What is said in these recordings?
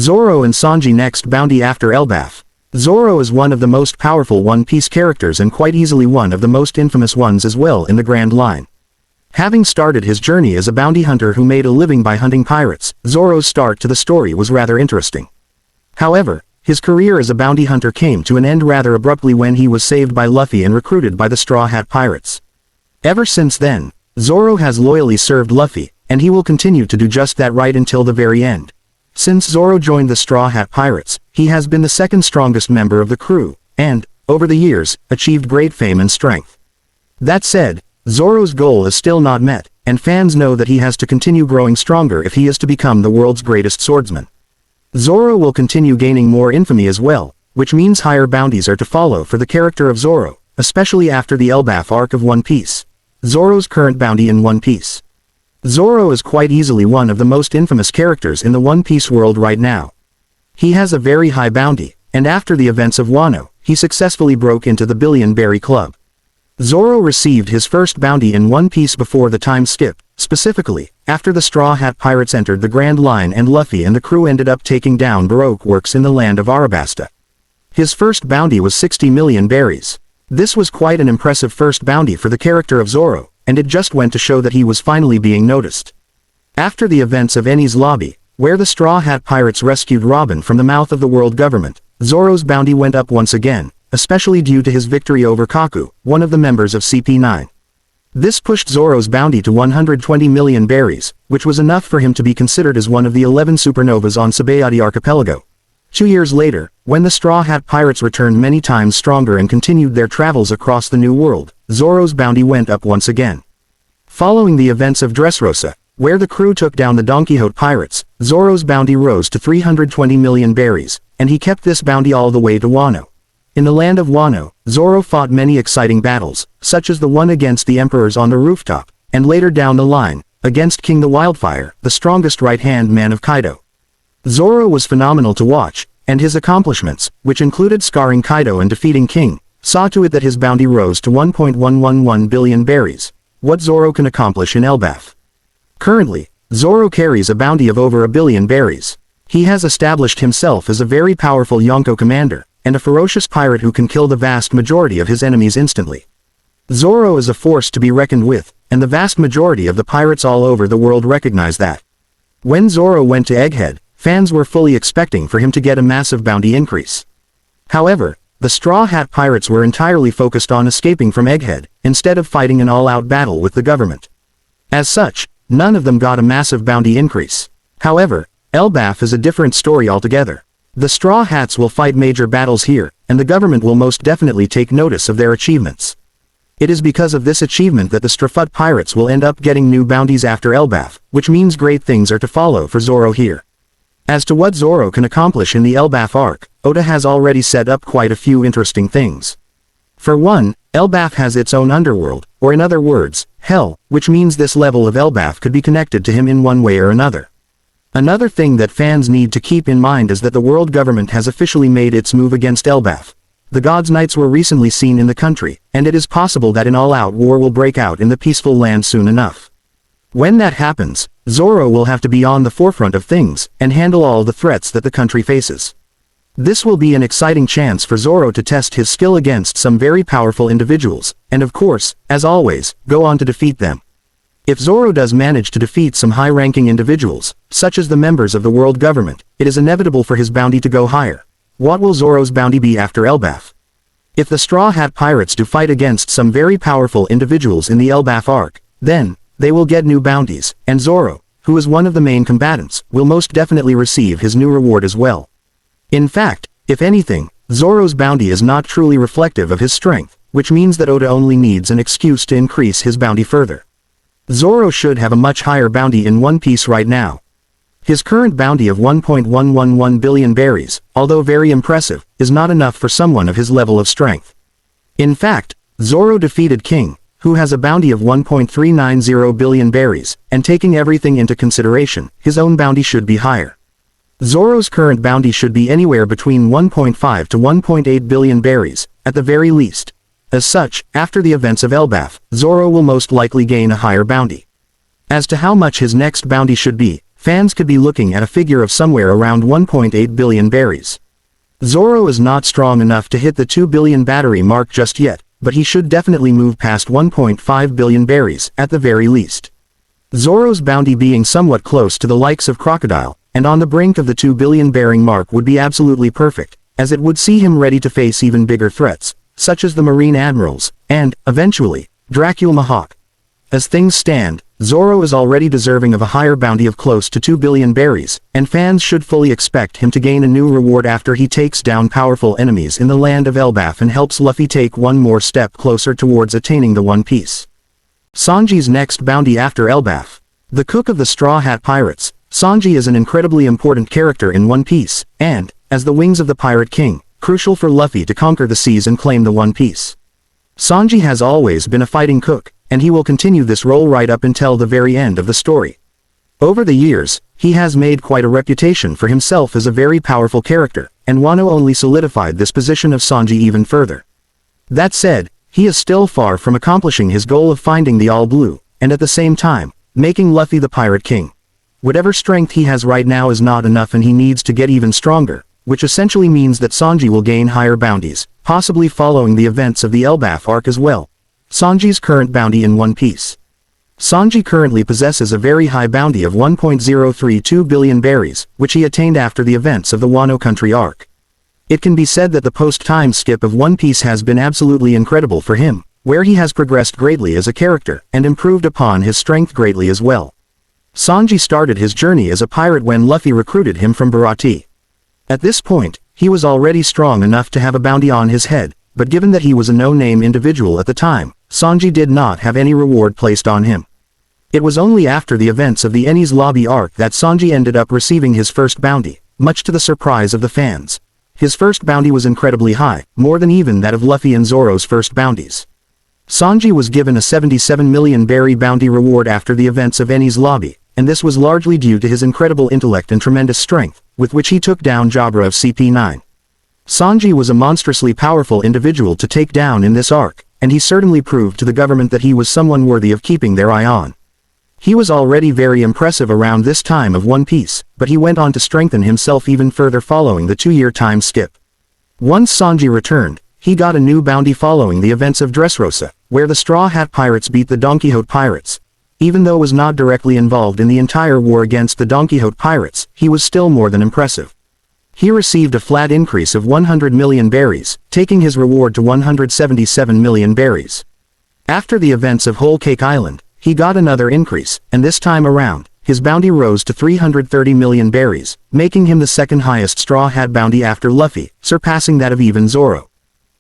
Zoro and Sanji next bounty after Elbaf. Zoro is one of the most powerful One Piece characters and quite easily one of the most infamous ones as well in the Grand Line. Having started his journey as a bounty hunter who made a living by hunting pirates, Zoro's start to the story was rather interesting. However, his career as a bounty hunter came to an end rather abruptly when he was saved by Luffy and recruited by the Straw Hat Pirates. Ever since then, Zoro has loyally served Luffy, and he will continue to do just that right until the very end. Since Zoro joined the Straw Hat Pirates, he has been the second strongest member of the crew, and, over the years, achieved great fame and strength. That said, Zoro's goal is still not met, and fans know that he has to continue growing stronger if he is to become the world's greatest swordsman. Zoro will continue gaining more infamy as well, which means higher bounties are to follow for the character of Zoro, especially after the Elbaf arc of One Piece. Zoro's current bounty in One Piece. Zoro is quite easily one of the most infamous characters in the One Piece world right now. He has a very high bounty, and after the events of Wano, he successfully broke into the Billion Berry Club. Zoro received his first bounty in One Piece before the time skip, specifically, after the Straw Hat Pirates entered the Grand Line and Luffy and the crew ended up taking down Baroque works in the land of Arabasta. His first bounty was 60 million berries. This was quite an impressive first bounty for the character of Zoro, and it just went to show that he was finally being noticed. After the events of Enies Lobby, where the Straw Hat Pirates rescued Robin from the mouth of the world government, Zoro's bounty went up once again, especially due to his victory over Kaku, one of the members of CP9. This pushed Zoro's bounty to 120 million berries, which was enough for him to be considered as one of the 11 supernovas on Sabayati Archipelago. 2 years later, when the Straw Hat Pirates returned many times stronger and continued their travels across the New World, Zoro's bounty went up once again. Following the events of Dressrosa, where the crew took down the Don Quixote Pirates, Zoro's bounty rose to 320 million berries, and he kept this bounty all the way to Wano. In the land of Wano, Zoro fought many exciting battles, such as the one against the emperors on the rooftop, and later down the line, against King the Wildfire, the strongest right-hand man of Kaido. Zoro was phenomenal to watch, and his accomplishments, which included scarring Kaido and defeating King, saw to it that his bounty rose to 1.111 billion berries, what Zoro can accomplish in Elbaf. Currently, Zoro carries a bounty of over 1 billion berries. He has established himself as a very powerful Yonko commander, and a ferocious pirate who can kill the vast majority of his enemies instantly. Zoro is a force to be reckoned with, and the vast majority of the pirates all over the world recognize that. When Zoro went to Egghead, fans were fully expecting for him to get a massive bounty increase. However, the Straw Hat Pirates were entirely focused on escaping from Egghead, instead of fighting an all-out battle with the government. As such, none of them got a massive bounty increase. However, Elbaf is a different story altogether. The Straw Hats will fight major battles here, and the government will most definitely take notice of their achievements. It is because of this achievement that the Strafut Pirates will end up getting new bounties after Elbaf, which means great things are to follow for Zoro here. As to what Zoro can accomplish in the Elbaf arc, Oda has already set up quite a few interesting things. For one, Elbaf has its own underworld, or in other words, hell, which means this level of Elbaf could be connected to him in one way or another. Another thing that fans need to keep in mind is that the world government has officially made its move against Elbaf. The Gods' Knights were recently seen in the country, and it is possible that an all-out war will break out in the peaceful land soon enough. When that happens, Zoro will have to be on the forefront of things, and handle all the threats that the country faces. This will be an exciting chance for Zoro to test his skill against some very powerful individuals, and of course, as always, go on to defeat them. If Zoro does manage to defeat some high-ranking individuals, such as the members of the world government, it is inevitable for his bounty to go higher. What will Zoro's bounty be after Elbaf? If the Straw Hat Pirates do fight against some very powerful individuals in the Elbaf arc, then, they will get new bounties, and Zoro, who is one of the main combatants, will most definitely receive his new reward as well. In fact, if anything, Zoro's bounty is not truly reflective of his strength, which means that Oda only needs an excuse to increase his bounty further. Zoro should have a much higher bounty in One Piece right now. His current bounty of 1.111 billion berries, although very impressive, is not enough for someone of his level of strength. In fact, Zoro defeated King, who has a bounty of 1.390 billion berries, and taking everything into consideration, his own bounty should be higher. Zoro's current bounty should be anywhere between 1.5 to 1.8 billion berries, at the very least. As such, after the events of Elbaf, Zoro will most likely gain a higher bounty. As to how much his next bounty should be, fans could be looking at a figure of somewhere around 1.8 billion berries. Zoro is not strong enough to hit the 2 billion battery mark just yet, but he should definitely move past 1.5 billion berries, at the very least. Zoro's bounty being somewhat close to the likes of Crocodile, and on the brink of the 2 billion bearing mark would be absolutely perfect, as it would see him ready to face even bigger threats, such as the Marine Admirals, and, eventually, Dracula Mahawk. As things stand, Zoro is already deserving of a higher bounty of close to 2 billion berries, and fans should fully expect him to gain a new reward after he takes down powerful enemies in the land of Elbaf and helps Luffy take one more step closer towards attaining the One Piece. Sanji's next bounty after Elbaf. The cook of the Straw Hat Pirates, Sanji is an incredibly important character in One Piece, and, as the wings of the Pirate King, crucial for Luffy to conquer the seas and claim the One Piece. Sanji has always been a fighting cook, and he will continue this role right up until the very end of the story. Over the years, he has made quite a reputation for himself as a very powerful character, and Wano only solidified this position of Sanji even further. That said, he is still far from accomplishing his goal of finding the All Blue, and at the same time, making Luffy the Pirate King. Whatever strength he has right now is not enough and he needs to get even stronger, which essentially means that Sanji will gain higher bounties, possibly following the events of the Elbaf arc as well. Sanji's current bounty in One Piece. Sanji currently possesses a very high bounty of 1.032 billion berries, which he attained after the events of the Wano Country arc. It can be said that the post-time skip of One Piece has been absolutely incredible for him, where he has progressed greatly as a character, and improved upon his strength greatly as well. Sanji started his journey as a pirate when Luffy recruited him from Baratie. At this point, he was already strong enough to have a bounty on his head, but given that he was a no-name individual at the time, Sanji did not have any reward placed on him. It was only after the events of the Enies Lobby arc that Sanji ended up receiving his first bounty, much to the surprise of the fans. His first bounty was incredibly high, more than even that of Luffy and Zoro's first bounties. Sanji was given a 77 million berry bounty reward after the events of Enies Lobby, and this was largely due to his incredible intellect and tremendous strength, with which he took down Jabra of CP9. Sanji was a monstrously powerful individual to take down in this arc, and he certainly proved to the government that he was someone worthy of keeping their eye on. He was already very impressive around this time of One Piece, but he went on to strengthen himself even further following the 2-year time skip. Once Sanji returned, he got a new bounty following the events of Dressrosa, where the Straw Hat Pirates beat the Don Quixote Pirates. Even though was not directly involved in the entire war against the Don Quixote Pirates, he was still more than impressive. He received a flat increase of 100 million berries, taking his reward to 177 million berries. After the events of Whole Cake Island, he got another increase, and this time around, his bounty rose to 330 million berries, making him the second highest Straw Hat bounty after Luffy, surpassing that of even Zoro.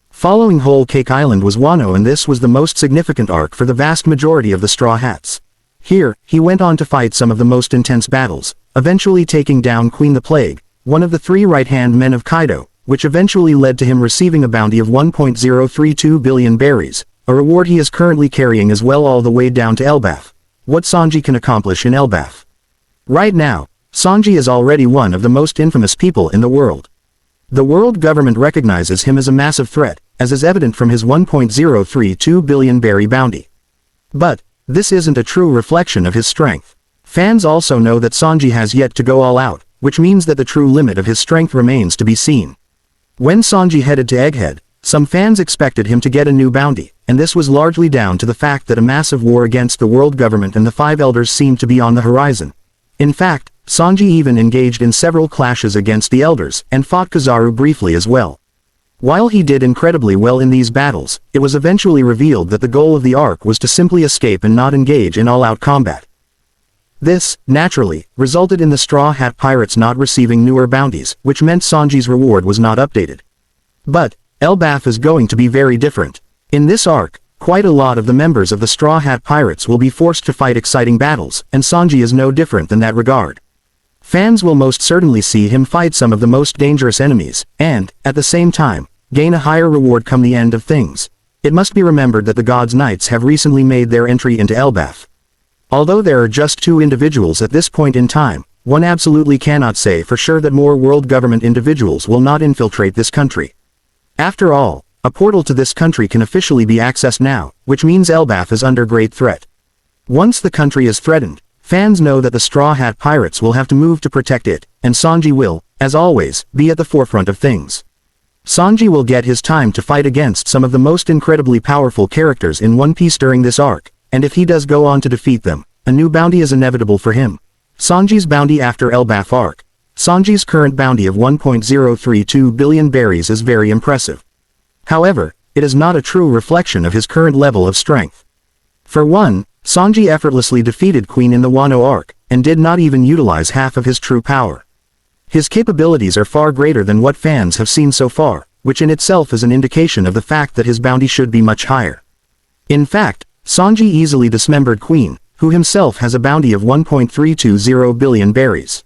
Following Whole Cake Island was Wano, and this was the most significant arc for the vast majority of the Straw Hats. Here, he went on to fight some of the most intense battles, eventually taking down Queen the Plague, one of the 3 right-hand men of Kaido, which eventually led to him receiving a bounty of 1.032 billion berries, a reward he is currently carrying as well all the way down to Elbaf. What Sanji can accomplish in Elbaf. Right now, Sanji is already one of the most infamous people in the world. The world government recognizes him as a massive threat, as is evident from his 1.032 billion berry bounty. But, this isn't a true reflection of his strength. Fans also know that Sanji has yet to go all out, which means that the true limit of his strength remains to be seen. When Sanji headed to Egghead, some fans expected him to get a new bounty, and this was largely down to the fact that a massive war against the world government and the 5 elders seemed to be on the horizon. In fact, Sanji even engaged in several clashes against the elders, and fought Kizaru briefly as well. While he did incredibly well in these battles, it was eventually revealed that the goal of the arc was to simply escape and not engage in all-out combat. This, naturally, resulted in the Straw Hat Pirates not receiving newer bounties, which meant Sanji's reward was not updated. But, Elbaf is going to be very different. In this arc, quite a lot of the members of the Straw Hat Pirates will be forced to fight exciting battles, and Sanji is no different in that regard. Fans will most certainly see him fight some of the most dangerous enemies, and, at the same time, gain a higher reward come the end of things. It must be remembered that the God's Knights have recently made their entry into Elbaf. Although there are just 2 individuals at this point in time, one absolutely cannot say for sure that more world government individuals will not infiltrate this country. After all, a portal to this country can officially be accessed now, which means Elbaf is under great threat. Once the country is threatened, Fans know that the Straw Hat Pirates will have to move to protect it, and Sanji will, as always, be at the forefront of things. Sanji will get his time to fight against some of the most incredibly powerful characters in One Piece during this arc, and if he does go on to defeat them, a new bounty is inevitable for him. Sanji's bounty after Elbaf arc. Sanji's current bounty of 1.032 billion berries is very impressive. However, it is not a true reflection of his current level of strength. For one, Sanji effortlessly defeated Queen in the Wano arc, and did not even utilize half of his true power. His capabilities are far greater than what fans have seen so far, which in itself is an indication of the fact that his bounty should be much higher. In fact, Sanji easily dismembered Queen, who himself has a bounty of 1.320 billion berries.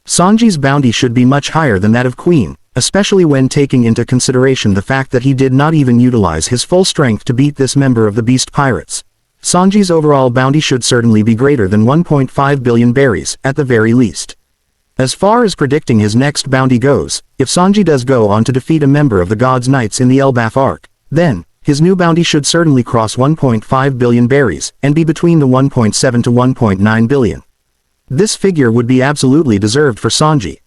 Sanji's bounty should be much higher than that of Queen, especially when taking into consideration the fact that he did not even utilize his full strength to beat this member of the Beast Pirates. Sanji's overall bounty should certainly be greater than 1.5 billion berries, at the very least. As far as predicting his next bounty goes, if Sanji does go on to defeat a member of the God's Knights in the Elbaf arc, then, his new bounty should certainly cross 1.5 billion berries, and be between the 1.7 to 1.9 billion. This figure would be absolutely deserved for Sanji,